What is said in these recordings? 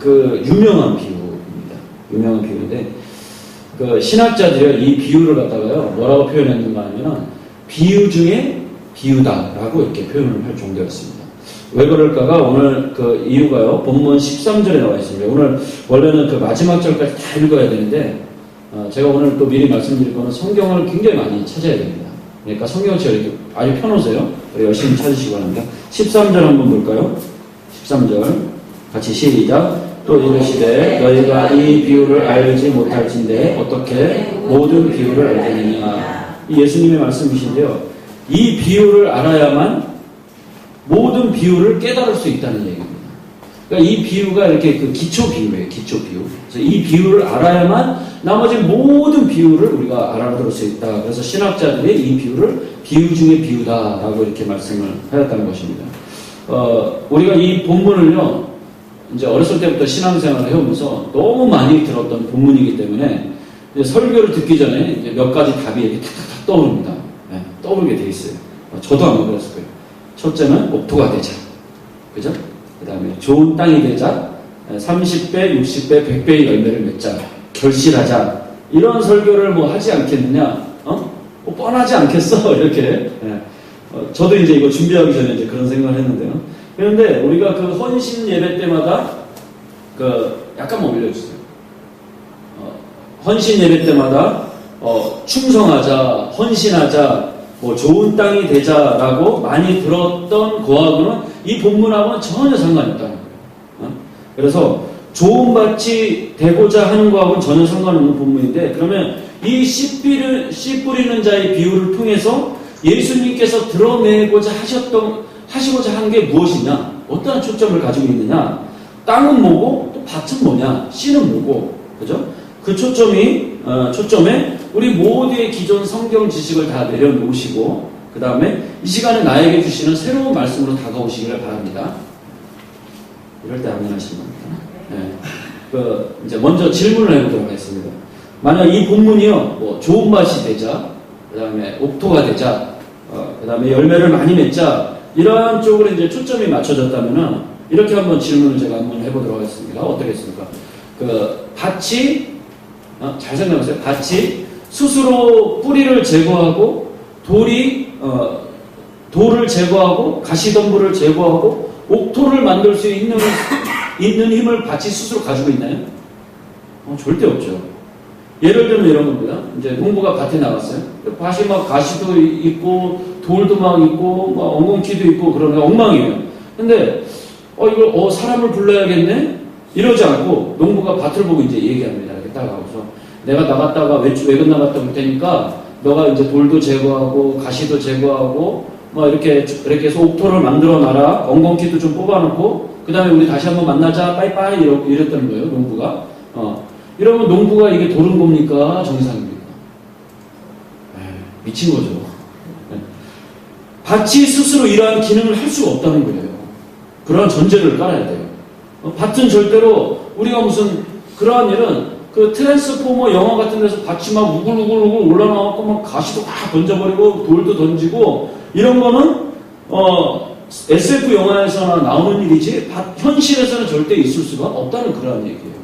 그 유명한 비유입니다. 유명한 비유인데 그 신학자들이 이 비유를 갖다가요 뭐라고 표현했는가 하면은 비유 중에 비유다라고 이렇게 표현을 할 정도였습니다. 왜 그럴까가 오늘 그 이유가요 본문 13절에 나와 있습니다. 오늘 원래는 그 마지막 절까지 다 읽어야 되는데 제가 오늘 또 미리 말씀드릴 거는 성경을 굉장히 많이 찾아야 됩니다. 그러니까 성경을 제가 이렇게 아주 펴놓으세요. 열심히 찾으시기 바랍니다. 13절 한번 볼까요? 13절 같이 시작. 또 이르시되 너희가 이 비유를 알지 못할진대 어떻게 모든 비유를 알겠느냐. 이 예수님의 말씀이신데요. 이 비유를 알아야만 모든 비유를 깨달을 수 있다는 얘기입니다. 그러니까 이 비유가 이렇게 그 기초 비유예요. 기초 비유. 그래서 이 비유를 알아야만 나머지 모든 비유를 우리가 알아들을 수 있다. 그래서 신학자들이 이 비유를 비유 중에 비유다라고 이렇게 말씀을 하였다는 것입니다. 우리가 이 본문을요, 이제 어렸을 때부터 신앙생활을 해오면서 너무 많이 들었던 본문이기 때문에 이제 설교를 듣기 전에 이제 몇 가지 답이 이렇게 탁탁탁 떠오릅니다. 네, 떠오르게 돼 있어요. 저도 아마 그랬을 거예요. 첫째는 옥토가 되자. 그죠? 그 다음에 좋은 땅이 되자. 30배, 60배, 100배의 열매를 맺자. 결실하자. 이런 설교를 뭐 하지 않겠느냐? 뭐 뻔하지 않겠어? 이렇게. 네. 저도 이제 이거 준비하기 전에 이제 그런 생각을 했는데요. 그런데 우리가 그 헌신 예배 때마다 약간 뭐 올려주세요. 헌신 예배 때마다 충성하자, 헌신하자, 뭐 좋은 땅이 되자라고 많이 들었던 거하고는 이 본문하고는 전혀 상관이 없다는 거예요. 그래서 좋은 밭이 되고자 하는 거하고는 전혀 상관없는 본문인데 그러면 이 씨 뿌리는 자의 비유를 통해서 예수님께서 드러내고자 하시고자 한 게 무엇이냐? 어떠한 초점을 가지고 있느냐? 땅은 뭐고 또 밭은 뭐냐? 씨는 뭐고, 그죠? 그 초점에 우리 모두의 기존 성경 지식을 다 내려놓으시고 그 다음에 이 시간에 나에게 주시는 새로운 말씀으로 다가오시기를 바랍니다. 이럴 때 아멘 하시면 됩니다. 네. 이제 먼저 질문을 해보도록 하겠습니다. 만약 이 본문이요, 뭐 좋은 밭이 되자, 그 다음에 옥토가 되자, 그 다음에 열매를 많이 맺자, 이러한 쪽으로 이제 초점이 맞춰졌다면은 이렇게 한번 질문을 제가 한번 해보도록 하겠습니다. 어떻겠습니까? 그 밭이 잘 생각하세요. 밭이 스스로 뿌리를 제거하고 돌을 제거하고 가시덤불을 제거하고 옥토를 만들 수 있는 힘을 밭이 스스로 가지고 있나요? 절대 없죠. 예를 들면 이런 겁니다. 이제 농부가 밭에 나갔어요. 밭이 막 가시도 있고 돌도 막 있고 막 엉겅퀴도 있고 그러면 엉망이에요. 근데 이걸 사람을 불러야겠네? 이러지 않고 농부가 밭을 보고 이제 얘기합니다. 이렇게 딱 하고서 내가 나갔다가 외근 나갔다 올 테니까 너가 이제 돌도 제거하고 가시도 제거하고 뭐 이렇게 해서 옥토를 만들어 놔라. 엉겅퀴도 좀 뽑아놓고 그 다음에 우리 다시 한번 만나자. 빠이빠이 이랬다는 거예요. 농부가. 이러면 농부가 이게 도른 겁니까? 정상입니까? 미친 거죠. 밭이 스스로 이러한 기능을 할 수가 없다는 거예요. 그러한 전제를 깔아야 돼요. 밭은 절대로 우리가 무슨 그러한 일은 그 트랜스포머 영화 같은 데서 밭이 막 우글우글 올라나왔고 막 가시도 막 던져버리고 돌도 던지고 이런 거는 SF 영화에서나 나오는 일이지 현실에서는 절대 있을 수가 없다는 그러한 얘기예요.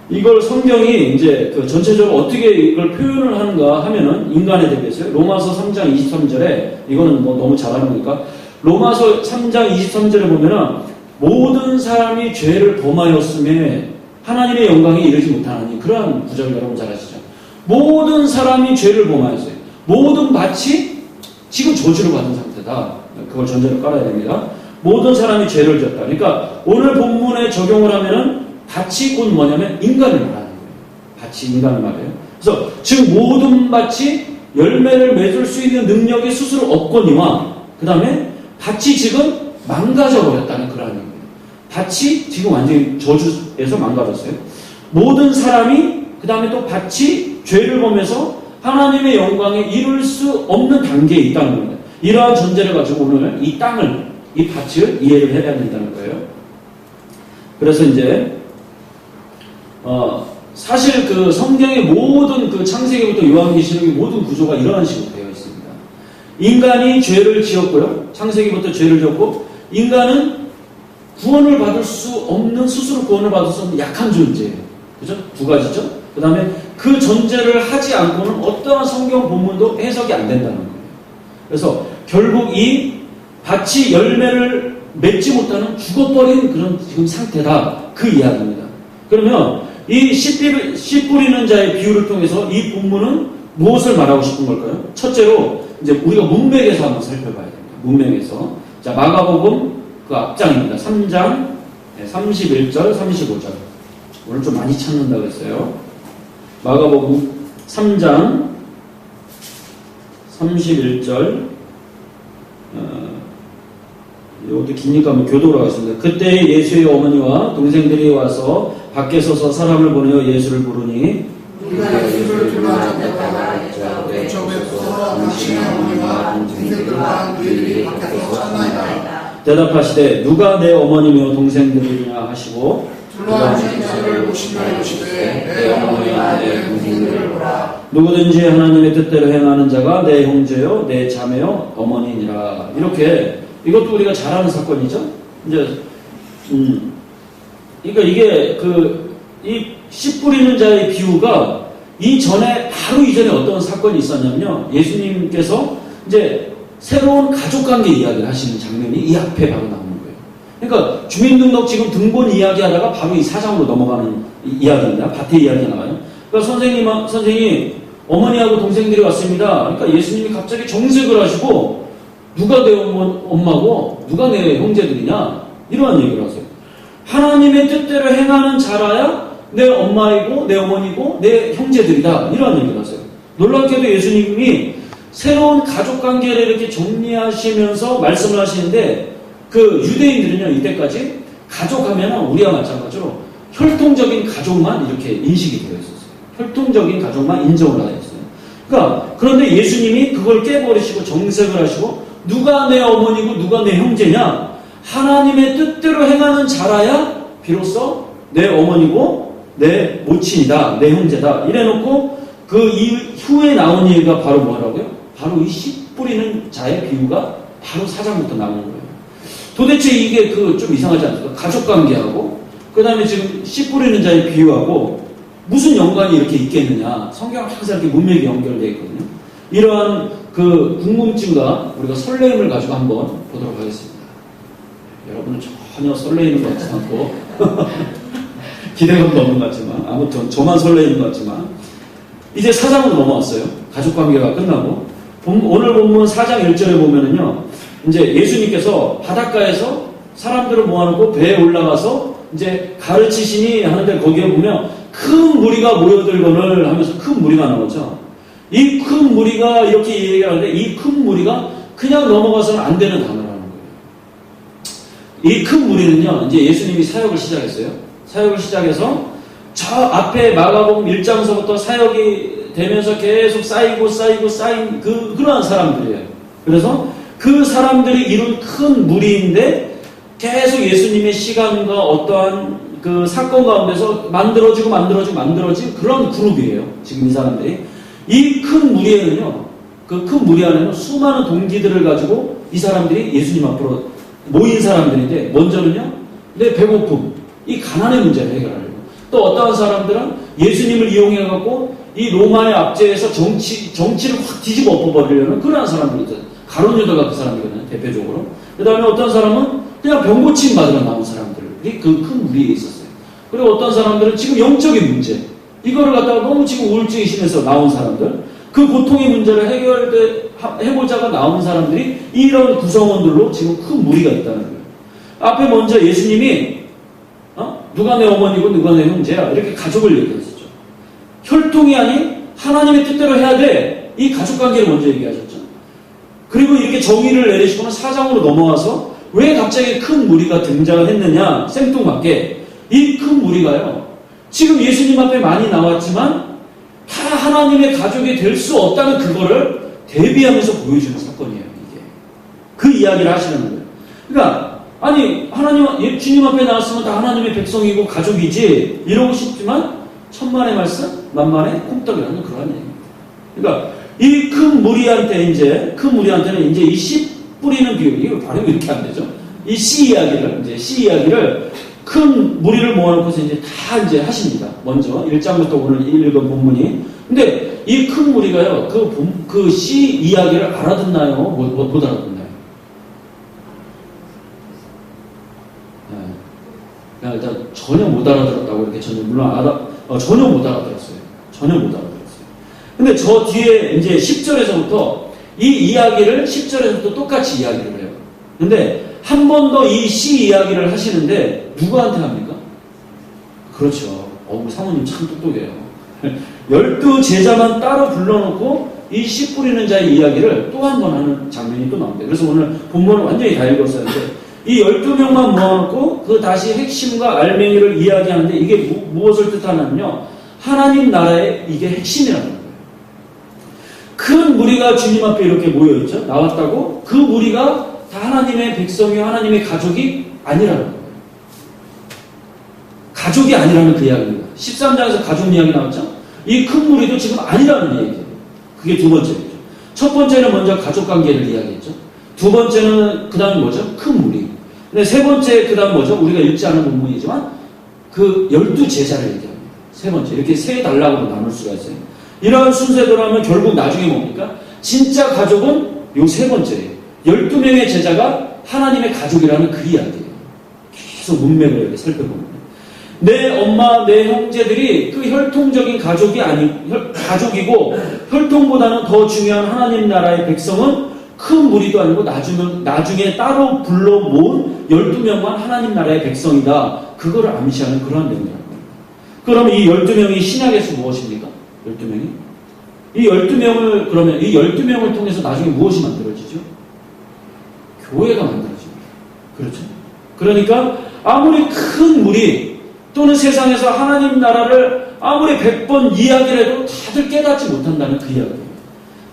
이걸 성경이 이제 그 전체적으로 어떻게 이걸 표현을 하는가 하면은 인간에 대비해서요. 로마서 3장 23절에 이거는 뭐 너무 잘하는 거니까 로마서 3장 23절에 보면은 모든 사람이 죄를 범하였음에 하나님의 영광에 이르지 못하나니 그러한 구절 여러분 잘 아시죠? 모든 사람이 죄를 범하였어요. 모든 밭이 지금 저주를 받은 상태다. 그걸 전제로 깔아야 됩니다. 모든 사람이 죄를 졌다. 그러니까 오늘 본문에 적용을 하면은 밭이 곧 뭐냐면 인간을 말하는 거예요. 밭이 인간을 말해요. 그래서 즉 모든 밭이 열매를 맺을 수 있는 능력이 스스로 없거니와 그 다음에 밭이 지금 망가져 버렸다는 그런 얘기예요. 밭이 지금 완전히 저주에서 망가졌어요. 모든 사람이 그 다음에 또 밭이 죄를 범해서 하나님의 영광에 이룰 수 없는 단계에 있다는 겁니다. 이러한 전제를 가지고 오늘 이 땅을, 이 밭을 이해를 해야 된다는 거예요. 그래서 이제 사실 그 성경의 모든 그 창세기부터 요한계시록의 모든 구조가 이러한 식으로 되어 있습니다. 인간이 죄를 지었고요. 창세기부터 죄를 지었고 인간은 구원을 받을 수 없는, 스스로 구원을 받을 수 없는 약한 존재예요. 그죠? 두 가지죠? 그 다음에 그 존재를 하지 않고는 어떠한 성경 본문도 해석이 안 된다는 거예요. 그래서 결국 이 밭이 열매를 맺지 못하는 죽어버린 그런 지금 상태다. 그 이야기입니다. 그러면 이 씨 뿌리는 자의 비유를 통해서 이 본문은 무엇을 말하고 싶은 걸까요? 첫째로 이제 우리가 문맥에서 한번 살펴봐야 됩니다. 문맥에서. 자, 마가복음 그 앞장입니다. 3장 31절, 35절. 오늘 좀 많이 찾는다고 했어요. 마가복음 3장 31절. 이것도 기니까 한번 교도로 하겠습니다. 그때 예수의 어머니와 동생들이 와서 밖에 서서 사람을 보내어 예수를 부르니 우리가 예수를 불러왔다가 저에서 당신의 어머니와 동생들과 너희들이 밖에서 찾나이다. 대답하시되 누가 내 어머니며 동생들이냐 하시고 불러오신 자를 보시며 이르시되 내 어머니와 내 동생들을 보라. 누구든지 하나님의 뜻대로 행하는 자가 내 형제요 내 자매요 어머니니라. 이렇게 이것도 우리가 잘 아는 사건이죠. 이제 그러니까 이게 이 씨 뿌리는 자의 비유가 바로 이전에 어떤 사건이 있었냐면요. 예수님께서 이제 새로운 가족관계 이야기를 하시는 장면이 이 앞에 바로 나오는 거예요. 그러니까 주민등록 지금 등본 이야기 하다가 바로 이 4장으로 넘어가는 이야기입니다. 밭의 이야기가 나와요. 그러니까 선생님, 어머니하고 동생들이 왔습니다. 그러니까 예수님이 갑자기 정색을 하시고 누가 내 엄마고 누가 내 형제들이냐 이러한 얘기를 하세요. 하나님의 뜻대로 행하는 자라야 내 엄마이고 내 어머니고 내 형제들이다 이러한 얘기를 하세요. 놀랍게도 예수님이 새로운 가족관계를 이렇게 정리하시면서 말씀을 하시는데 그 유대인들은요 이때까지 가족하면 우리와 마찬가지로 혈통적인 가족만 이렇게 인식이 되어 있었어요. 혈통적인 가족만 인정을 하였어요. 그러니까 그런데 예수님이 그걸 깨버리시고 정색을 하시고 누가 내 어머니고 누가 내 형제냐? 하나님의 뜻대로 행하는 자라야 비로소 내 어머니고 내 모친이다, 내 형제다. 이래놓고 그 이후에 나온 얘기가 바로 뭐라고요? 바로 이 씨 뿌리는 자의 비유가 바로 4장부터 나오는 거예요. 도대체 이게 좀 이상하지 않습니까? 가족관계하고 그 다음에 지금 씨 뿌리는 자의 비유하고 무슨 연관이 이렇게 있겠느냐? 성경은 항상 이렇게 문맥이 연결되어 있거든요. 이러한 그 궁금증과 우리가 설레임을 가지고 한번 보도록 하겠습니다. 여러분은 전혀 설레이는 것 같지 않고 기대감도 없는 것 같지만 아무튼 저만 설레이는 것 같지만 이제 4장으로 넘어왔어요. 가족관계가 끝나고 오늘 본문 4장 1절에 보면은요 이제 예수님께서 바닷가에서 사람들을 모아놓고 배에 올라가서 이제 가르치시니 하는데 거기에 보면 큰 무리가 모여들거늘 하면서 큰 무리가 나오죠. 이 큰 무리가 이렇게 얘기하는데 이 큰 무리가 그냥 넘어가서는 안 되는 단어라는 거예요. 이 큰 무리는요 이제 예수님이 사역을 시작했어요. 사역을 시작해서 저 앞에 마가복음 1장서부터 사역이 되면서 계속 쌓인 그러한 사람들이에요. 그래서 그 사람들이 이룬 큰 무리인데 계속 예수님의 시간과 어떠한 그 사건 가운데서 만들어진 그런 그룹이에요. 지금 이 사람들이. 이 큰 무리에는요, 그 큰 무리 안에는 수많은 동기들을 가지고 이 사람들이 예수님 앞으로 모인 사람들인데, 먼저는요, 내 배고픔, 이 가난의 문제를 해결하려고. 또 어떠한 사람들은 예수님을 이용해갖고 이 로마의 압제에서 정치를 확 뒤집어 엎어버리려는 그러한 사람들이 있어요. 가룟 유다가 그 사람이거든요, 대표적으로. 그 다음에 어떤 사람은 그냥 병고침 받으러 나온 사람들이 그 큰 무리에 있었어요. 그리고 어떤 사람들은 지금 영적인 문제, 이거를 갖다가 너무 지금 우울증이 심해서 나온 사람들, 그 고통의 문제를 해보자가 나온 사람들이 이런 구성원들로 지금 큰 무리가 있다는 거예요. 앞에 먼저 예수님이 누가 내 어머니고 누가 내 형제야 이렇게 가족을 얘기했었죠. 혈통이 아닌 하나님의 뜻대로 해야 돼. 이 가족관계를 먼저 얘기하셨죠. 그리고 이렇게 정의를 내리시고는 4장으로 넘어와서 왜 갑자기 큰 무리가 등장을 했느냐 생뚱맞게 이 큰 무리가요 지금 예수님 앞에 많이 나왔지만 다 하나님의 가족이 될 수 없다는 그거를 대비하면서 보여주는 사건이에요. 이게 그 이야기를 하시는 거예요. 그러니까 아니 주님 앞에 나왔으면 다 하나님의 백성이고 가족이지 이러고 싶지만 천만의 말씀 만만의 콩떡이라는 그런 얘기입니다. 그러니까 이 큰 무리한테는 이제 이 씨 뿌리는 비유, 이거 발음이 이렇게 안 되죠. 이 씨 이야기를 큰 무리를 모아놓고서 이제 다 이제 하십니다. 먼저 1장부터 오늘 읽은 본문이. 근데 이 큰 무리가요, 그 씨 이야기를 알아듣나요? 못 알아듣나요? 네. 일단 전혀 못 알아들었다고 이렇게 저는 물론 전혀 못 알아들었어요. 전혀 못 알아들었어요. 근데 저 뒤에 이제 10절에서부터 이 이야기를 10절에서부터 똑같이 이야기를 해요. 근데 한 번 더 이 씨 이야기를 하시는데 누구한테 합니까? 그렇죠. 우리 사모님 참 똑똑해요. 12 제자만 따로 불러놓고 이 씨 뿌리는 자의 이야기를 또 한 번 하는 장면이 또 나옵니다. 그래서 오늘 본문을 완전히 다 읽었었는데 이 12명만 모아놓고 그 다시 핵심과 알맹이를 이야기하는데 이게 무엇을 뜻하냐면요. 하나님 나라의 이게 핵심이라는 거예요. 큰 무리가 주님 앞에 이렇게 모여있죠. 나왔다고 그 무리가 다 하나님의 백성이요 하나님의 가족이 아니라는 거예요. 가족이 아니라는 그 이야기입니다. 13장에서 가족 이야기 나왔죠. 이 큰 무리도 지금 아니라는 얘기예요. 그게 두 번째죠. 첫 번째는 먼저 가족관계를 이야기했죠. 두 번째는 그 다음에 뭐죠? 큰 무리. 근데 세 번째 그 다음 뭐죠? 우리가 읽지 않은 본문이지만 그 12 제자를 얘기합니다. 세 번째 이렇게 세 단락으로 나눌 수가 있어요. 이러한 순서대로 하면 결국 나중에 뭡니까? 진짜 가족은 요 세 번째예요. 12명의 제자가 하나님의 가족이라는 그 이야기예요. 계속 문맥을 이렇게 살펴봅니다. 내 엄마, 내 형제들이 그 혈통적인 가족이고 혈통보다는 더 중요한 하나님 나라의 백성은 큰 무리도 아니고 나중에 따로 불러 모은 12명만 하나님 나라의 백성이다. 그거를 암시하는 그런 내용이라고 합니다. 그럼 이 12명이 신약에서 무엇입니까? 12명이? 이 12명을 통해서 나중에 무엇이 만들어지죠? 교회가 만들어집니다. 그렇죠? 그러니까 아무리 큰 무리 또는 세상에서 하나님 나라를 아무리 100번 이야기를 해도 다들 깨닫지 못한다는 그 이야기입니다.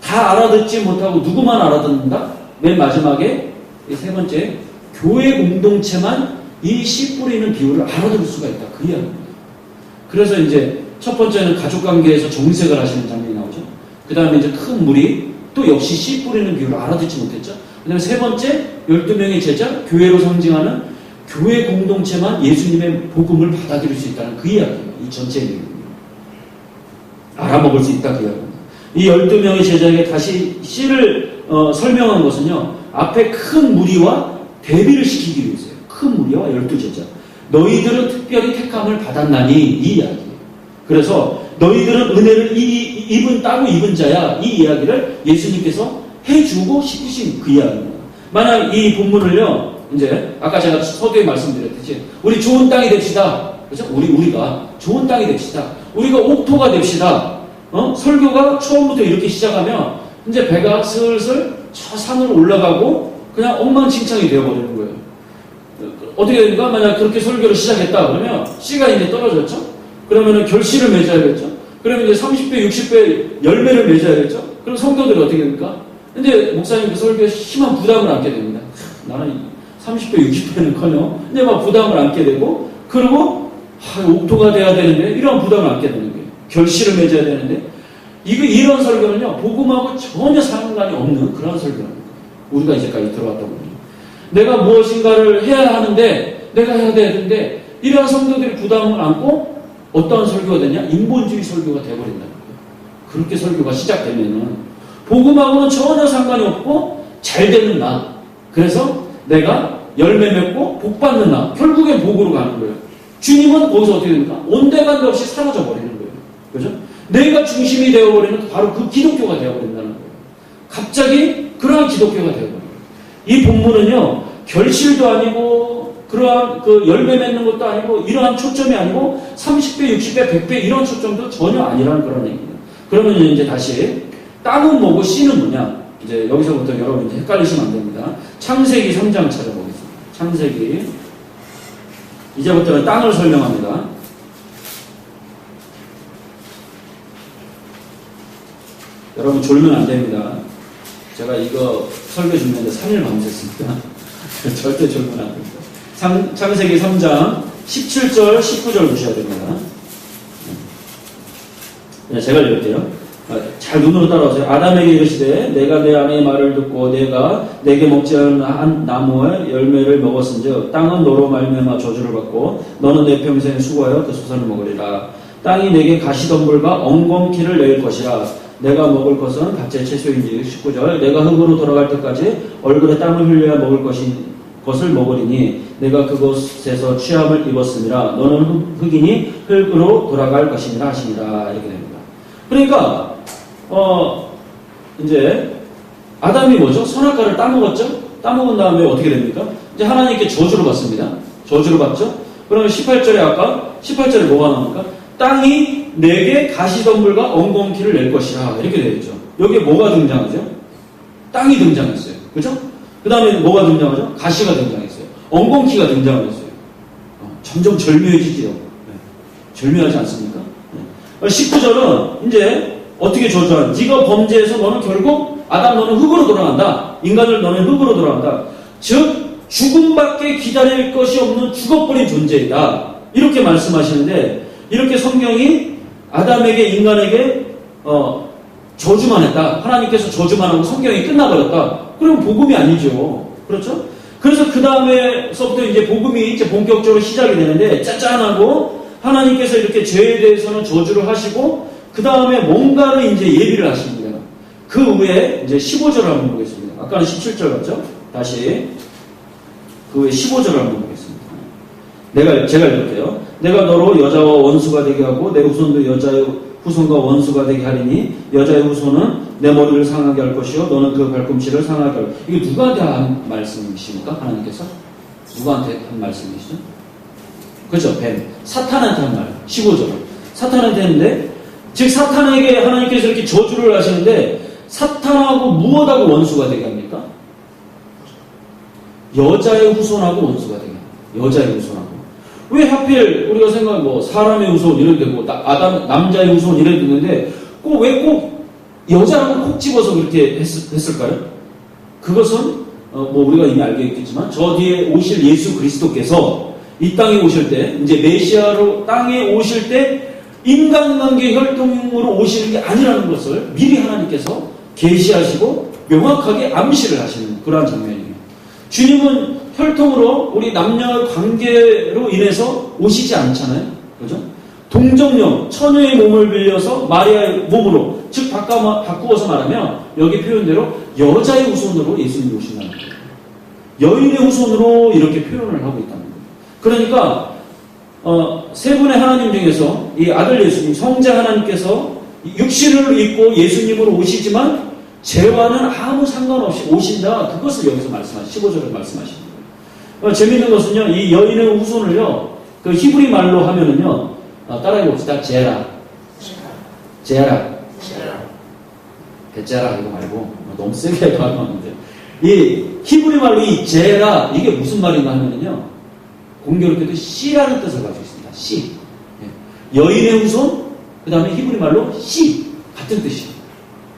다 알아듣지 못하고 누구만 알아듣는다? 맨 마지막에 이 세 번째 교회 공동체만 이 씨 뿌리는 비유를 알아들을 수가 있다. 그 이야기입니다. 그래서 이제 첫 번째는 가족관계에서 정색을 하시는 장면이 나오죠. 그 다음에 이제 큰 무리 또 역시 씨 뿌리는 비유를 알아듣지 못했죠. 그 다음에 세 번째 12명의 제자 교회로 상징하는 교회 공동체만 예수님의 복음을 받아들일 수 있다는 그 이야기입니다. 이 전체 내용입니다. 알아먹을 수 있다 그 이야기입니다. 이 12명의 제자에게 다시 씨를 설명한 것은요. 앞에 큰 무리와 대비를 시키기 위해서요. 큰 무리와 12제자. 너희들은 특별히 택함을 받았나니 이 이야기예요. 그래서 너희들은 은혜를 따로 입은 자야. 이 이야기를 예수님께서 해주고 싶으신 그 이야기입니다. 만약 이 본문을요. 이제 아까 제가 서두에 말씀드렸듯이 우리 좋은 땅이 됩시다. 그렇죠? 우리가 좋은 땅이 됩시다. 우리가 옥토가 됩시다. 설교가 처음부터 이렇게 시작하면 이제 배가 슬슬 저 산으로 올라가고 그냥 엉망진창이 되어버리는 거예요. 어떻게 됩니까? 만약 그렇게 설교를 시작했다 그러면 씨가 이제 떨어졌죠? 그러면은 결실을 맺어야겠죠? 그러면 이제 30배, 60배 열매를 맺어야겠죠? 그럼 성도들이 어떻게 됩니까? 근데 목사님 그 설교에 심한 부담을 안게 됩니다. 나는 30배, 60배는 커녕 근데 막 부담을 안게 되고 그리고 옥토가 돼야 되는데 이런 부담을 안게 되는 거예요. 결실을 맺어야 되는데 이런 설교는요. 복음하고 전혀 상관이 없는 그런 설교입니다. 우리가 이제까지 들어왔던 거예요. 내가 무엇인가를 해야 하는데 내가 해야 되는데 이러한 성도들이 부담을 안고 어떤 설교가 되냐? 인본주의 설교가 되어버린다는 거예요. 그렇게 설교가 시작되면은 복음하고는 전혀 상관이 없고 잘 되는 나. 그래서 내가 열매 맺고 복 받는 나. 결국엔 복으로 가는 거예요. 주님은 거기서 어떻게 됩니까? 온데간데 없이 사라져 버리는 거예요. 그죠? 내가 중심이 되어버리는 바로 그 기독교가 되어버린다는 거예요. 갑자기 그러한 기독교가 되어버려요. 이 본문은요, 결실도 아니고, 그러한 그 열매 맺는 것도 아니고, 이러한 초점이 아니고, 30배, 60배, 100배 이런 초점도 전혀 아니라는 그런 얘기입니다. 그러면 이제 다시, 땅은 뭐고 씨는 뭐냐? 이제 여기서부터 여러분 이제 헷갈리시면 안 됩니다. 창세기 3장 찾아보겠습니다. 창세기. 이제부터는 땅을 설명합니다. 여러분 졸면 안 됩니다. 제가 이거 설교 준비하는데 3일 밤샜습니다. 절대 졸면 안 됩니다. 창세기 3장 17절, 19절 보셔야 됩니다. 네, 제가 읽을게요. 잘 눈으로 따라오세요. 아담에게 이르시되 내가 내 아내의 말을 듣고 내가 내게 먹지 않은 한 나무의 열매를 먹었은즉 땅은 너로 말미암아 저주를 받고 너는 내 평생 수고하여 그 소산을 먹으리라. 땅이 내게 가시덤불과 엉겅퀴를 낼 것이라. 내가 먹을 것은 각자의 채소인지. 19절 내가 흙으로 돌아갈 때까지 얼굴에 땀을 흘려야 먹을 것을 먹으리니 내가 그곳에서 취함을 입었음이라. 너는 흙이니 흙으로 돌아갈 것이니라 하시니라. 이렇게 됩니다. 그러니까 이제 아담이 뭐죠? 선악과를 따먹었죠? 따먹은 다음에 어떻게 됩니까? 이제 하나님께 저주를 받습니다. 저주를 받죠? 그러면 18절에 아까 18절에 뭐가 나옵니까? 땅이 내게 가시덤불과 엉겅퀴를 낼 것이라. 이렇게 되어 있죠. 여기에 뭐가 등장하죠? 땅이 등장했어요. 그죠? 그 다음에 뭐가 등장하죠? 가시가 등장했어요. 엉겅퀴가 등장했어요. 점점 절묘해지지요. 절묘하지 않습니까? 19절은 이제 어떻게 저주한? 네가 범죄해서 너는 결국 아담 너는 흙으로 돌아간다. 인간을 너는 흙으로 돌아간다. 즉 죽음밖에 기다릴 것이 없는 죽어버린 존재이다. 이렇게 말씀하시는데 이렇게 성경이 아담에게 인간에게 저주만 했다. 하나님께서 저주만 하고 성경이 끝나버렸다. 그럼 복음이 아니죠. 그렇죠? 그래서 그 다음에서부터 이제 복음이 이제 본격적으로 시작이 되는데 짠짠하고 하나님께서 이렇게 죄에 대해서는 저주를 하시고 그 다음에 뭔가를 이제 예비를 하십니다. 그 후에 이제 15절을 한번 보겠습니다. 아까는 17절 같죠? 다시 그 후에 15절을 한번 보겠습니다. 제가 읽을게요. 내가 너로 여자와 원수가 되게 하고 내 후손도 여자의 후손과 원수가 되게 하리니 여자의 후손은 내 머리를 상하게 할 것이요 너는 그 발꿈치를 상하게 할. 이게 누구한테 한 말씀이십니까? 하나님께서? 누구한테 한 말씀이시죠? 그렇죠. 뱀. 사탄한테 한 말. 15절은. 사탄한테 했는데 즉 사탄에게 하나님께서 이렇게 저주를 하시는데 사탄하고 무엇하고 원수가 되게 합니까? 여자의 후손하고 원수가 되게 합니다. 여자의 후손하고. 왜 하필 우리가 생각하면 뭐 사람의 후손 이런 데고 남자의 후손 이런 데 있는데 왜 꼭 여자라고 콕 집어서 그렇게 했을까요? 그것은 뭐 우리가 이미 알게 있겠지만 저 뒤에 오실 예수 그리스도께서 이 땅에 오실 때 이제 메시아로 땅에 오실 때 인간관계 혈통으로 오시는 게 아니라는 것을 미리 하나님께서 계시하시고 명확하게 암시를 하시는 그러한 장면이에요. 주님은 혈통으로 우리 남녀 관계로 인해서 오시지 않잖아요. 그죠? 동정녀, 처녀의 몸을 빌려서 마리아의 몸으로, 즉 바꾸어서 말하면 여기 표현대로 여자의 후손으로 예수님이 오신다는 거예요. 여인의 후손으로 이렇게 표현을 하고 있다는 거예요. 그러니까 세 분의 하나님 중에서 이 아들 예수님, 성자 하나님께서 육신을 입고 예수님으로 오시지만 죄와는 아무 상관없이 오신다. 그것을 여기서 말씀하신 15절에 말씀하시는 거예요. 재미있는 것은요, 이 여인의 후손을요, 그 히브리 말로 하면은요, 따라해 봅시다. 제라. 베짜라 이거 말고 너무 세게 발음하는데 이 히브리 말로 이 제라 이게 무슨 말인가 하면은요, 공교롭게도 씨라는 뜻을 가지고 있습니다. 씨. 여인의 후손, 그 다음에 히브리 말로 씨 같은 뜻이에요.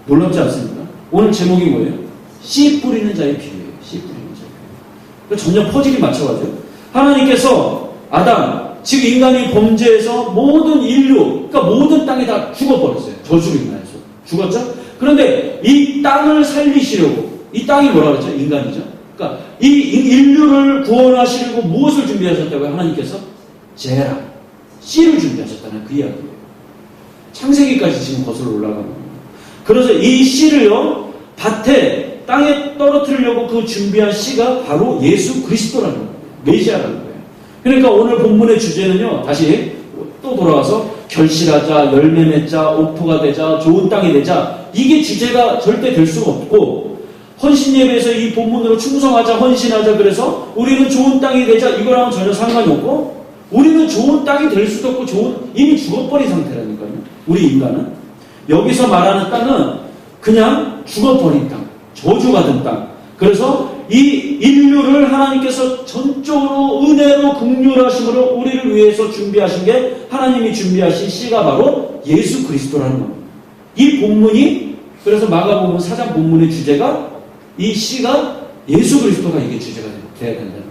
놀랍지 않습니까? 오늘 제목이 뭐예요? 씨 뿌리는 자의 비유예요. 씨 뿌리는 자의 비유. 그러니까 전혀 퍼즐이 맞춰가지고 하나님께서 아담, 즉 인간이 범죄해서 모든 인류, 그러니까 모든 땅이 다 죽어버렸어요. 저주로 인하여서 죽었죠? 그런데 이 땅을 살리시려고, 이 땅이 뭐라 그랬죠? 인간이죠. 그러니까 이 인류를 구원하시려고 무엇을 준비하셨다고요? 하나님께서 제라, 씨를 준비하셨다는 그 이야기예요. 창세기까지 지금 거슬러 올라가는 거예요. 그래서 이 씨를요, 밭에, 땅에 떨어뜨리려고 그 준비한 씨가 바로 예수 그리스도라는 거예요. 메시아라는 거예요. 그러니까 오늘 본문의 주제는요, 다시 또 돌아와서 결실하자, 열매 맺자, 오프가 되자, 좋은 땅이 되자, 이게 주제가 절대 될 수가 없고, 헌신 예배에서 이 본문으로 충성하자, 헌신하자, 그래서 우리는 좋은 땅이 되자, 이거랑은 전혀 상관이 없고, 우리는 좋은 땅이 될 수도 없고, 이미 죽어버린 상태라니까요. 우리 인간은. 여기서 말하는 땅은 그냥 죽어버린 땅, 저주받은 땅. 그래서 이 인류를 하나님께서 전적으로 은혜로 긍휼하심으로 우리를 위해서 준비하신 게 하나님이 준비하신 씨가 바로 예수 그리스도라는 겁니다. 이 본문이, 그래서 마가복음 4장 본문의 주제가 이 씨가 예수 그리스도가 이게 주제가 돼야 된다는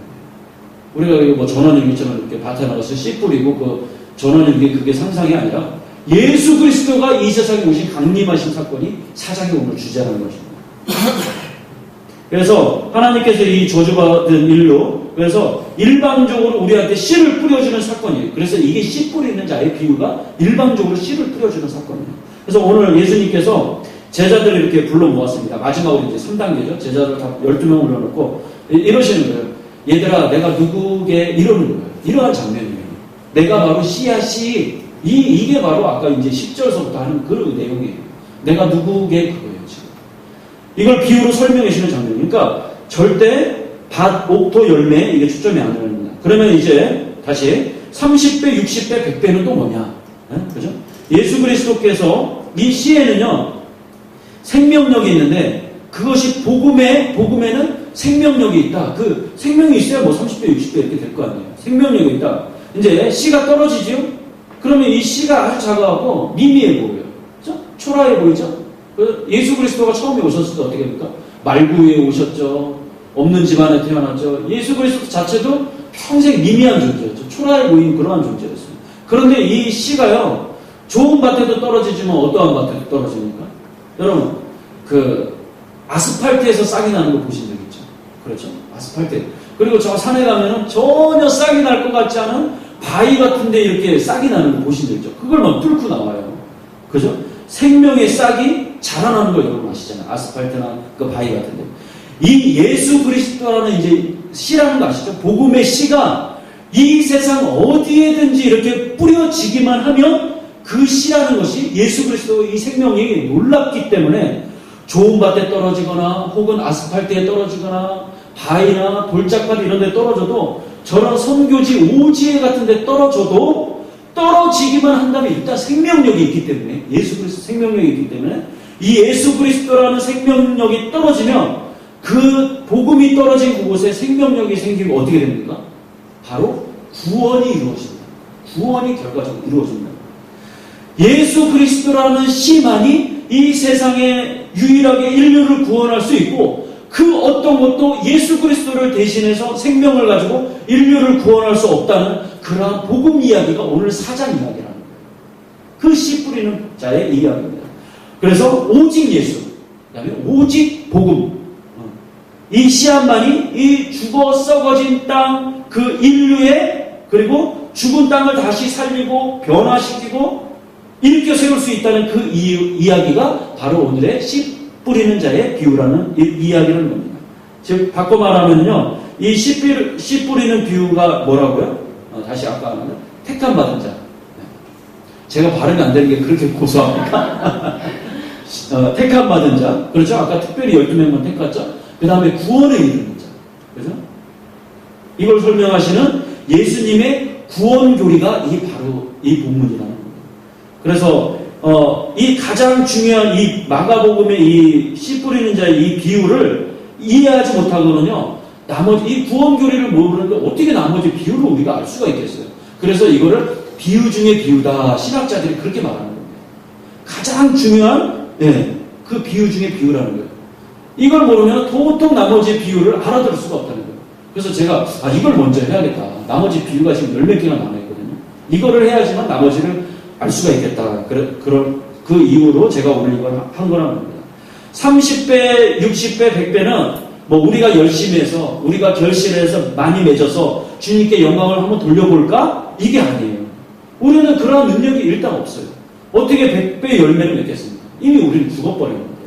거예요. 우리가 뭐 전원일기처럼 이렇게 밭에 나가서 씨 뿌리고 그 전원일기 그게 상상이 아니라 예수 그리스도가 이 세상에 오신 강림하신 사건이 4장에 오늘 주제라는 것입니다. 그래서 하나님께서 이 저주받은 인류, 그래서 일방적으로 우리한테 씨를 뿌려주는 사건이에요. 그래서 이게 씨 뿌리는 자의 비유가 일방적으로 씨를 뿌려주는 사건이에요. 그래서 오늘 예수님께서 제자들을 이렇게 불러 모았습니다. 마지막으로 이제 3단계죠. 제자들 다 12명 올려놓고 이러시는 거예요. 얘들아, 내가 누구게 이러는 거예요. 이러한 장면이에요. 내가 바로 씨야, 씨. 이게 바로 아까 이제 10절서부터 하는 그 내용이에요. 내가 누구게 그거예요, 지금. 이걸 비유로 설명해 주는 장면이에요. 그러니까 절대 밭, 옥토, 열매 이게 초점이 안 됩니다. 그러면 이제 다시 30배, 60배, 100배는 또 뭐냐? 네? 그죠? 예수 그리스도께서 이 씨에는요 생명력이 있는데 그것이 복음에는 생명력이 있다. 그 생명이 있어야 뭐 30배, 60배 이렇게 될 거 아니에요. 생명력이 있다. 이제 씨가 떨어지지요? 그러면 이 씨가 아주 작아하고 미미해 보여요. 그죠? 초라해 보이죠? 예수 그리스도가 처음에 오셨을 때 어떻게 됩니까? 말구에 오셨죠. 없는 집안에 태어났죠. 예수 그리스도 자체도 평생 미미한 존재였죠. 초라해 보이는 그러한 존재였어요. 그런데 이 씨가요, 좋은 밭에도 떨어지지만 어떠한 밭에도 떨어집니까? 여러분, 아스팔트에서 싹이 나는 거 보신 적 있죠? 그렇죠? 아스팔트. 그리고 저 산에 가면은 전혀 싹이 날 것 같지 않은 바위 같은데 이렇게 싹이 나는 거 보신 적 있죠? 그걸 막 뚫고 나와요. 그죠? 생명의 싹이 자라나는 거 여러분 아시잖아요. 아스팔트나 그 바위 같은데. 이 예수 그리스도라는 이제 씨라는 거 아시죠? 복음의 씨가 이 세상 어디에든지 이렇게 뿌려지기만 하면 그 씨라는 것이 예수 그리스도의 이 생명이 놀랍기 때문에 좋은 밭에 떨어지거나 혹은 아스팔트에 떨어지거나 바위나 돌짝밭 이런 데 떨어져도 저런 선교지 오지회 같은 데 떨어져도 떨어지기만 한다면 일단 생명력이 있기 때문에 예수 그리스도 생명력이 있기 때문에 이 예수 그리스도라는 생명력이 떨어지면 그 복음이 떨어진 그곳에 생명력이 생기고 어떻게 됩니까? 바로 구원이 이루어집니다. 구원이 결과적으로 이루어집니다. 예수 그리스도라는 씨만이 이 세상에 유일하게 인류를 구원할 수 있고 그 어떤 것도 예수 그리스도를 대신해서 생명을 가지고 인류를 구원할 수 없다는 그러한 복음 이야기가 오늘 4장 이야기라는 거예요. 그 씨 뿌리는 자의 이야기입니다. 그래서 오직 예수, 그다음에 오직 복음, 이 씨앗만이 이 죽어 썩어진 땅 그 인류의 그리고 죽은 땅을 다시 살리고 변화시키고 일으켜 세울 수 있다는 그 이야기가 바로 오늘의 씨 뿌리는 자의 비유라는 이야기라는 겁니다. 즉 바꿔 말하면요, 이 씨 뿌리는 비유가 뭐라고요? 다시 아까 하는 택함 받은 자. 제가 발음이 안 되는 게 그렇게 고소합니까? 택함 받은 자. 그렇죠? 아까 특별히 12명만 택했죠? 그 다음에 구원에 이르는 자. 그죠? 이걸 설명하시는 예수님의 구원 교리가 바로 이 본문이라는 겁니다. 그래서, 이 가장 중요한 이 마가복음의 이 씨 뿌리는 자의 이 비유를 이해하지 못하고는요, 나머지 이 구원 교리를 모르는데 어떻게 나머지 비유를 우리가 알 수가 있겠어요? 그래서 이거를 비유 중에 비유다. 신학자들이 그렇게 말하는 겁니다. 가장 중요한, 그 비유 중에 비유라는 거예요. 이걸 모르면 도통 나머지 비유를 알아들을 수가 없다는 거예요. 그래서 제가 이걸 먼저 해야겠다. 나머지 비유가 지금 10몇 개가 남아있거든요. 이거를 해야지만 나머지를 알 수가 있겠다. 그런 그 이유로 제가 오늘 이걸 한 거라는 겁니다. 30배, 60배, 100배는 뭐 우리가 열심히 해서 우리가 결실해서 많이 맺어서 주님께 영광을 한번 돌려볼까? 이게 아니에요. 우리는 그러한 능력이 일단 없어요. 어떻게 100배 열매를 맺겠습니까? 이미 우리는 죽어버린 건데.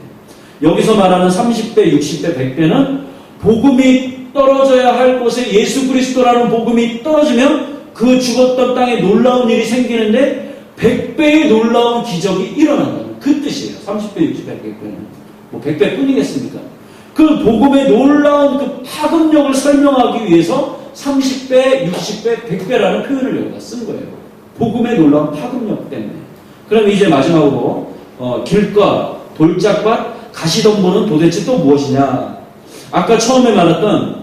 여기서 말하는 30배, 60배, 100배는 복음이 떨어져야 할 곳에 예수 그리스도라는 복음이 떨어지면 그 죽었던 땅에 놀라운 일이 생기는데 100배의 놀라운 기적이 일어난다는 그 뜻이에요. 30배, 60배, 100배는. 뭐 100배 뿐이겠습니까? 그 복음의 놀라운 그 파급력을 설명하기 위해서 30배, 60배, 100배라는 표현을 여기다 쓴 거예요. 복음의 놀라운 파급력 때문에. 그럼 이제 마지막으로 길가, 돌짝밭, 가시덤불은 도대체 또 무엇이냐? 아까 처음에 말했던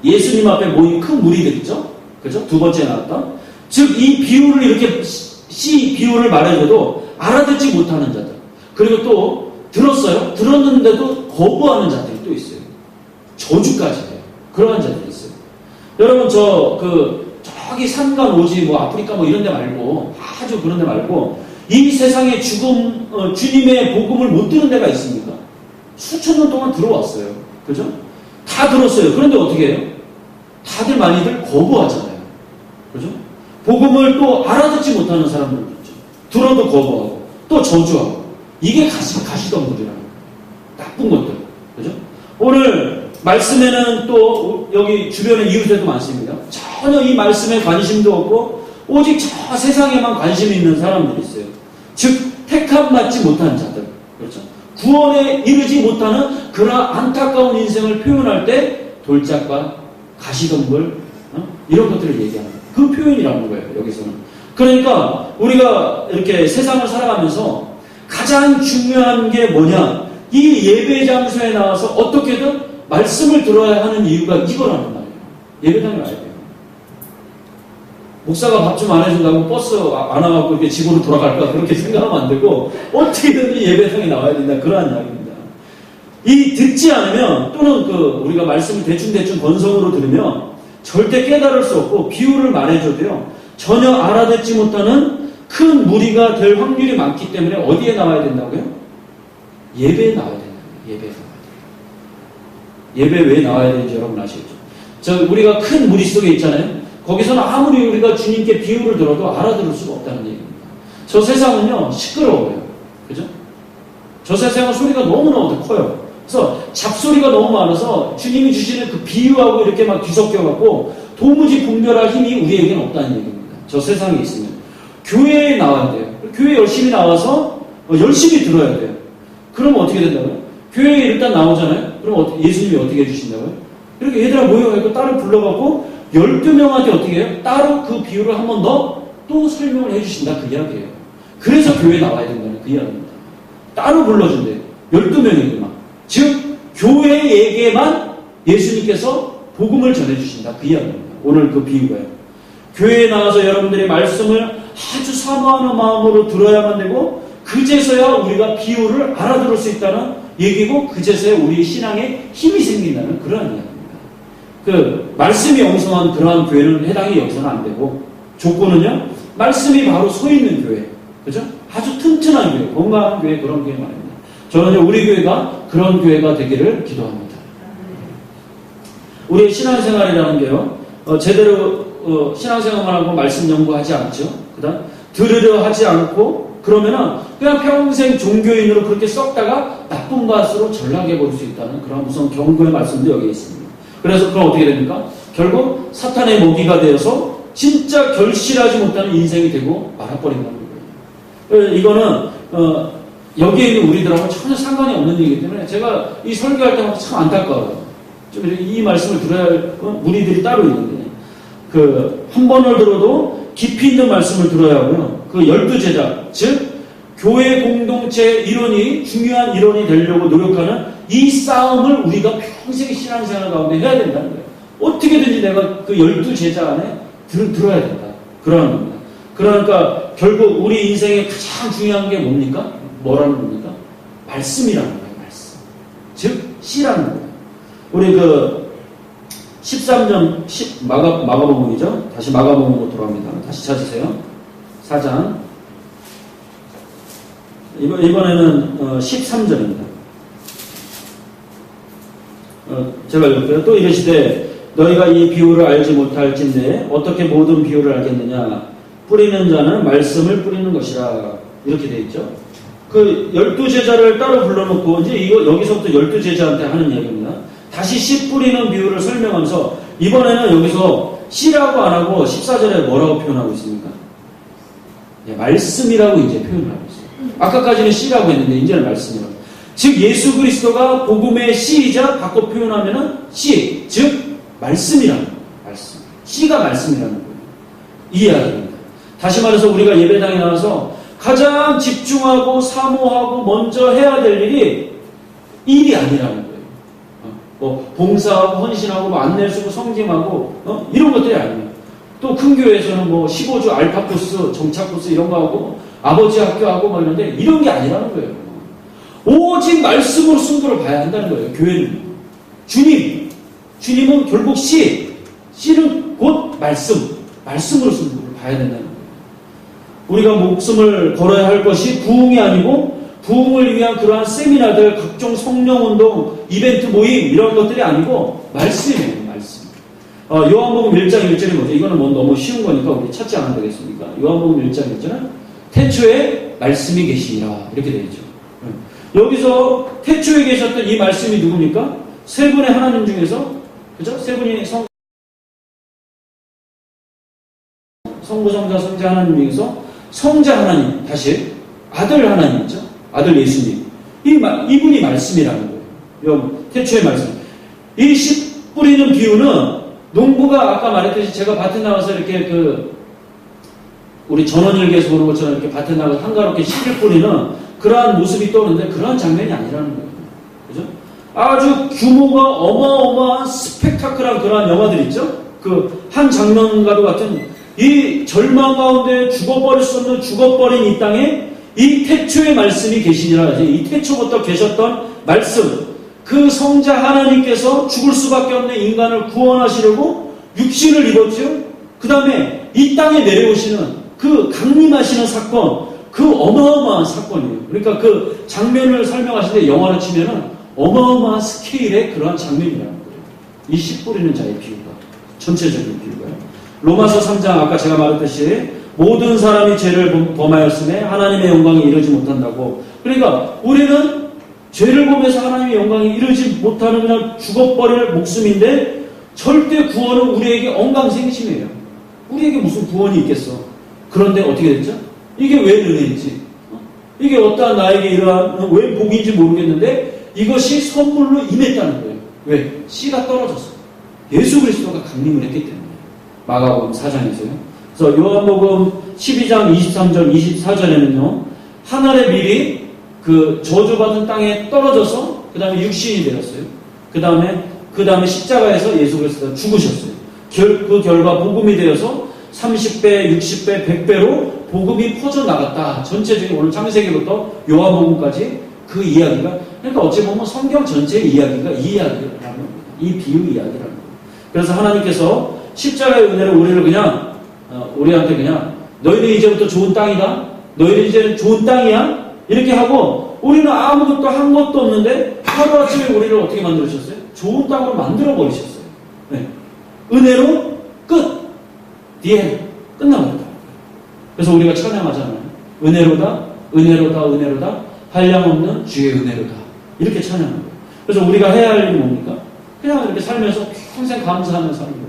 예수님 앞에 모인 큰 무리들 있죠? 그죠? 두 번째 나왔던. 즉, 이 비유를 이렇게 비유를 말해줘도 알아듣지 못하는 자들. 그리고 또 들었어요? 들었는데도 거부하는 자들이 또 있어요. 저주까지 해요. 그러한 자들이 있어요. 여러분, 저기 산간 오지, 뭐 아프리카 뭐 이런 데 말고, 아주 그런 데 말고, 이 세상에 주님의 복음을 못 듣는 데가 있습니까? 수천 년 동안 들어왔어요. 그죠? 다 들었어요. 그런데 어떻게 해요? 다들 많이들 거부하잖아요. 그죠? 복음을 또 알아듣지 못하는 사람들도 있죠. 들어도 거부하고, 또 저주하고. 이게 가시덤불이라는 거예요. 나쁜 것들. 그죠? 오늘 말씀에는 또 여기 주변에 이웃에도 많습니다. 전혀 이 말씀에 관심도 없고, 오직 저 세상에만 관심이 있는 사람들이 있어요. 즉, 택함 받지 못한 자들. 그렇죠? 구원에 이르지 못하는 그러한 안타까운 인생을 표현할 때 돌짝과 가시덤불 이런 것들을 얘기합니다. 그 표현이라는 거예요. 여기서는. 그러니까 우리가 이렇게 세상을 살아가면서 가장 중요한 게 뭐냐, 이 예배 장소에 나와서 어떻게든 말씀을 들어야 하는 이유가 이거라는 말이에요. 예배당에 와야 돼요. 목사가 밥 좀 안 해준다고 버스 안 와갖고 이렇게 집으로 돌아갈까 그렇게 생각하면 안 되고 어떻게든 예배당에 나와야 된다, 그러한 이야기입니다. 이 듣지 않으면, 또는 우리가 말씀을 대충대충 건성으로 들으면 절대 깨달을 수 없고, 비유를 말해줘도요 전혀 알아듣지 못하는 큰 무리가 될 확률이 많기 때문에 어디에 나와야 된다고요? 예배에 나와야 된다고요. 예배에 나와야 돼요. 예배 왜 나와야 되는지 여러분 아시겠죠? 우리가 큰 무리 속에 있잖아요. 거기서는 아무리 우리가 주님께 비유를 들어도 알아들을 수가 없다는 얘기입니다. 저 세상은요 시끄러워요. 그죠? 저 세상은 소리가 너무너무 커요. 그래서 잡소리가 너무 많아서 주님이 주시는 그 비유하고 이렇게 막 뒤섞여갖고 도무지 분별할 힘이 우리에게는 없다는 얘기입니다. 저 세상에 있으면. 교회에 나와야 돼요. 교회 열심히 나와서 열심히 들어야 돼요. 그러면 어떻게 된다고요? 교회에 일단 나오잖아요. 그럼 예수님이 어떻게 해주신다고요? 이렇게 얘들아 모여가지고 따로 불러갖고 12명한테 어떻게 해요? 따로 그 비유를 한 번 더 또 설명을 해주신다, 그 이야기예요. 그래서 교회에 나와야 된다는 그 이야기입니다. 따로 불러준대요. 12명이구만. 즉 교회에게만 예수님께서 복음을 전해주신다, 그 이야기입니다. 오늘 그 비유가요. 교회에 나와서 여러분들이 말씀을 아주 사모하는 마음으로 들어야만 되고, 그제서야 우리가 비유를 알아들을 수 있다는 얘기고, 그제서야 우리 신앙에 힘이 생긴다는 그런 이야기입니다. 말씀이 엉성한 그러한 교회는 해당이 여기서는 안 되고, 조건은요 말씀이 바로 서 있는 교회, 그죠? 아주 튼튼한 교회, 건강한 교회, 그런 교회 말입니다. 저는 우리 교회가 그런 교회가 되기를 기도합니다. 우리의 신앙생활이라는 게요 제대로 신앙생활만 하고 말씀 연구하지 않죠. 그다음 들으려 하지 않고 그러면은 그냥 평생 종교인으로 그렇게 썩다가 나쁜 것으로 전락해 볼 수 있다는 그런 무서운 경고의 말씀도 여기 있습니다. 그래서 그럼 어떻게 됩니까? 결국 사탄의 먹이가 되어서 진짜 결실하지 못하는 인생이 되고 말아버린다는 거예요. 이거는 여기에 있는 우리들하고 전혀 상관이 없는 얘기이기 때문에 제가 이 설교할 때마다 참 안타까워요. 좀 이 말씀을 들어야 할 무리들이 따로 있는데, 한 번을 들어도 깊이 있는 말씀을 들어야 하고요. 12제자, 즉 교회 공동체 일원이 중요한 일원이 되려고 노력하는 이 싸움을 우리가 평생 신앙생활 가운데 해야 된다는 거예요. 어떻게든지 내가 12제자 안에 들어야 된다, 그러는 겁니다. 그러니까 결국 우리 인생에 가장 중요한 게 뭡니까? 뭐라는 겁니까? 말씀이라는 거예요. 말씀. 즉 씨라는 거예요. 우리 13장 마가복음이죠. 다시 마가복음으로 돌아갑니다. 다시 찾으세요. 4장. 이번에는 13절입니다. 제가 읽을게요. 또 이르시되 너희가 이 비유를 알지 못할진대 어떻게 모든 비유를 알겠느냐? 뿌리는 자는 말씀을 뿌리는 것이라. 이렇게 되어 있죠. 12제자를 따로 불러놓고 이제 여기서부터 12제자한테 하는 얘기입니다. 다시 씨 뿌리는 비유를 설명하면서 이번에는 여기서 씨라고 안 하고 14절에 뭐라고 표현하고 있습니까? 말씀이라고 이제 표현을 하고 있어요. 아까까지는 씨라고 했는데 이제는 말씀이라고. 즉 예수 그리스도가 복음의 씨이자 바꿔 표현하면은 씨, 즉 말씀이라는 거예요. 말씀. 씨가 말씀이라는 거예요. 이 이야기입니다. 다시 말해서 우리가 예배당에 나와서 가장 집중하고 사모하고 먼저 해야 될 일이 아니라는 거예요. 봉사하고 헌신하고 안내 쓰고 성김하고 이런 것들이 아니에요. 또 큰 교회에서는 15주 알파 코스, 정착 코스 이런 거 하고 아버지 학교 하고 이런데 이런 게 아니라는 거예요. 오직 말씀으로 승부를 봐야 한다는 거예요. 교회는 주님은 결국 씨는 곧 말씀으로 승부를 봐야 된다는 거예요. 우리가 목숨을 걸어야 할 것이 부흥이 아니고 부흥을 위한 그러한 세미나들, 각종 성령운동, 이벤트 모임 이런 것들이 아니고 말씀이에요. 말씀. 요한복음 1장 1절이 뭐죠? 이거는 뭐 너무 쉬운 거니까 우리 찾지 않아도 되겠습니까? 요한복음 1장 1절은 태초에 말씀이 계시니라 이렇게 되어 있죠. 여기서 태초에 계셨던 이 말씀이 누굽니까? 세 분의 하나님 중에서, 그죠? 세 분이 성부, 성자, 성자 하나님 중에서 성자 하나님, 다시 아들 하나님 있죠? 아들 예수님. 이분이 말씀이라는 거예요. 태초의 말씀. 이 씨 뿌리는 비유는 농부가 아까 말했듯이 제가 밭에 나가서 이렇게 우리 전원일기에서 보는 것처럼 이렇게 밭에 나가서 한가롭게 씨를 뿌리는 그러한 모습이 떠오르는데 그러한 장면이 아니라는 거예요. 그죠? 아주 규모가 어마어마한 스펙타클한 그러한 영화들 있죠? 그 한 장면과도 같은 이 절망 가운데 죽어버릴 수 없는 죽어버린 이 땅에 이 태초의 말씀이 계시니라. 이 태초부터 계셨던 말씀, 그 성자 하나님께서 죽을 수밖에 없는 인간을 구원하시려고 육신을 입었죠. 그 다음에 이 땅에 내려오시는 그 강림하시는 사건, 그 어마어마한 사건이에요. 그러니까 그 장면을 설명하실 때 영화로 치면은 어마어마한 스케일의 그러한 장면이라는 거예요. 이 씨 뿌리는 자의 비유가, 전체적인 비유가요. 로마서 3장 아까 제가 말했듯이 모든 사람이 죄를 범하였음에 하나님의 영광에 이르지 못한다고. 그러니까 우리는 죄를 범해서 하나님의 영광에 이르지 못하는 그냥 죽어버릴 목숨인데 절대 구원은 우리에게 엉강생심이에요. 우리에게 무슨 구원이 있겠어. 그런데 어떻게 됐죠? 이게 왜 은혜인지, 이게 어떠한 나에게 이러한 왜 복인지 모르겠는데 이것이 선물로 임했다는 거예요. 왜? 씨가 떨어졌어. 예수 그리스도가 강림을 했기 때문에. 마가복음 4장에서요. 그래서 요한복음 12장 23절 24절에는요. 하늘의 밀이 그 저주받은 땅에 떨어져서 그 다음에 육신이 되었어요. 그 다음에 십자가에서 예수 그리스도가 죽으셨어요. 그 결과 복음이 되어서 30배, 60배, 100배로 복음이 퍼져나갔다. 전체적인 오늘 창세기부터 요한복음까지 그 이야기가, 그러니까 어찌 보면 성경 전체의 이야기가 이 이야기라는 겁니다. 이 비유 이야기라는 겁니다. 그래서 하나님께서 십자가의 은혜로 우리를 그냥 우리한테 그냥 너희는 이제부터 좋은 땅이다. 너희는 이제 좋은 땅이야. 이렇게 하고 우리는 아무것도 한 것도 없는데 하루아침에 우리를 어떻게 만들어주셨어요? 좋은 땅으로 만들어버리셨어요. 네. 은혜로 끝. 뒤에 끝나버렸다. 그래서 우리가 찬양하잖아요. 은혜로다, 은혜로다, 은혜로다, 한량없는 주의 은혜로다. 이렇게 찬양하는 거예요. 그래서 우리가 해야 할 일이 뭡니까? 그냥 이렇게 살면서 평생 감사하면서 사는 거예요.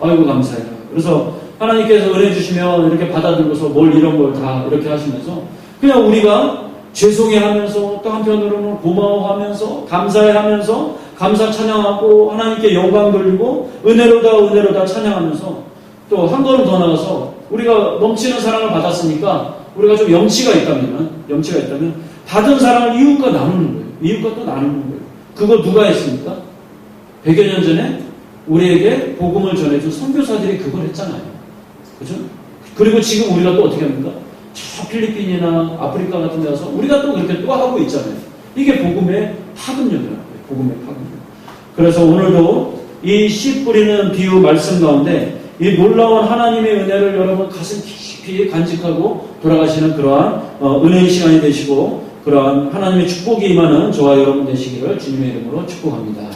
아이고 감사해요. 그래서 하나님께서 은혜 주시면 이렇게 받아들고서 뭘 이런 걸 다 이렇게 하시면서 그냥 우리가 죄송해하면서 또 한편으로는 고마워하면서 감사해하면서 감사 찬양하고 하나님께 영광 돌리고 은혜로다 은혜로다 찬양하면서 또 한 걸음 더 나가서 우리가 넘치는 사랑을 받았으니까 우리가 좀 염치가 있다면 받은 사랑을 이웃과 나누는 거예요. 이웃과 또 나누는 거예요. 그거 누가 했습니까? 100여 년 전에 우리에게 복음을 전해준 선교사들이 그걸 했잖아요. 그죠? 그리고 지금 우리가 또 어떻게 합니까? 저 필리핀이나 아프리카 같은 데 가서 우리가 또 그렇게 또 하고 있잖아요. 이게 복음의 파급력이라는 거예요. 복음의 파급력. 그래서 오늘도 이 씨 뿌리는 비유 말씀 가운데 이 놀라운 하나님의 은혜를 여러분 가슴 깊이 간직하고 돌아가시는 그러한 은혜의 시간이 되시고 그러한 하나님의 축복이 임하는 저와 여러분 되시기를 주님의 이름으로 축복합니다.